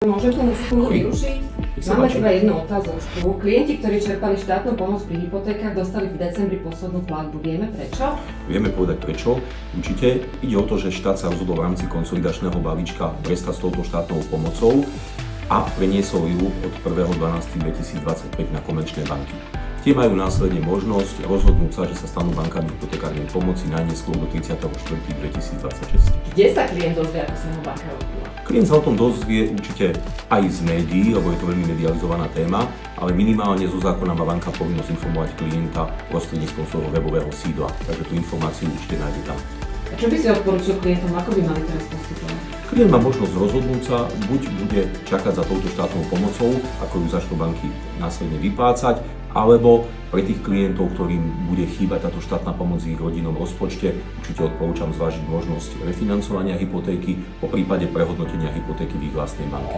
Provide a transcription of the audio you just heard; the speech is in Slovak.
Môžem tú spolu vyrušiť? Máme teda jednu otázočku. Klienti, ktorí čerpali štátnu pomoc pri hypotékach, dostali v decembri poslednú platbu. Vieme prečo? Vieme povedať prečo. Určite ide o to, že štát sa rozhodol v rámci konsolidačného balíčka prestať s touto štátnou pomocou a preniesol ju od 1.12.2025 na komerčné banky. Tie majú následne možnosť rozhodnúť sa, že sa stanú bankami hypotekárnej pomoci najneskôr do 34.2026. Kde sa klient dozvie, ako sa mu banka rozhodla? Klient sa o tom dozvie určite aj z médií, lebo je to veľmi medializovaná téma, ale minimálne zo zákona má banka povinnosť informovať klienta prostredníctvom svojho webového sídla, takže tú informáciu určite nájde tam. A čo by si odporúčil klientom, ako by mali teraz postupovať? Klient má možnosť rozhodnúť sa, buď bude čakať za touto štátnou pomocou, ako ju začnú banky následne vyplácať, alebo pre tých klientov, ktorým bude chýbať táto štátna pomoc v ich rodinnom rozpočte, určite odporúčam zvážiť možnosť refinancovania hypotéky, po prípade prehodnotenia hypotéky v ich vlastnej banke.